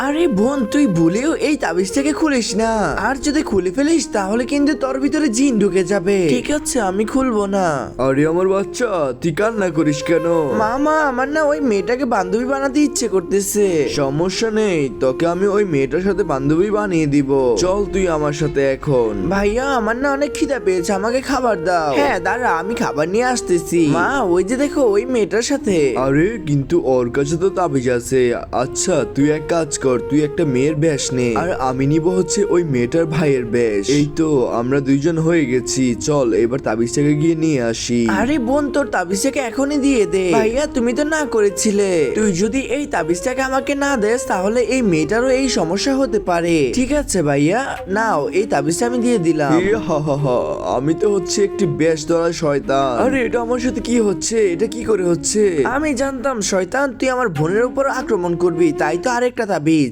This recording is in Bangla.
আরে বোন, তুই ভুলেও এই তাবিজটাকে খুলিস না। আর যদি খুলে ফেলিস তাহলে কিন্তু তোর ভিতরে জিন ঢুকে যাবে। ঠিক আছে, আমি খুলবো না। আরে আমার বাচ্চা, তুই কান্না করিস কেন? মামা, আমার না ওই মেয়েটাকে বান্ধবী বানাতে ইচ্ছে করতেছে। সমস্যা নেই, তোকে আমি ওই মেয়েটার সাথে বান্ধবী বানিয়ে দিব। চল তুই আমার সাথে এখন। ভাইয়া, আমার না অনেক খিদা পেয়েছে, আমাকে খাবার দাও। হ্যাঁ দাঁড়া, আমি খাবার নিয়ে আসতেছি। মা, ওই যে দেখো ওই মেয়েটার সাথে। আরে কিন্তু ওর কাছে তো তাবিজ আছে। আচ্ছা তুই এক কাজ কর, তুই একটা মেয়ের বেশ নে, আর আমি নিব হচ্ছে ওই মেয়েটার ভাইয়ের বেশ। এই তো আমরা দুইজন হয়ে গেছি। চল এবার তাবিজটাকে গিয়ে নিয়ে আসি। আরে বোন, তোর তাবিজটাকে এখনই দিয়ে দে। ভাইয়া, তুমি তো না করেছিলে। তুই যদি এই তাবিজটাকে আমাকে না দেস তাহলে এই মেয়েটারও এই সমস্যা হতে পারে। ঠিক আছে ভাইয়া, নাও এই তাবিজটা আমি দিয়ে দিলাম। হা হা হা, আমি তো হচ্ছে একটি বেশ ধরা শয়তান। আরে এটা আমার সাথে কি হচ্ছে? এটা কি করে হচ্ছে? আমি জানতাম শয়তান তুই আমার বোনের উপর আক্রমণ করবি, তাই তো আরেকটা তাবিজ।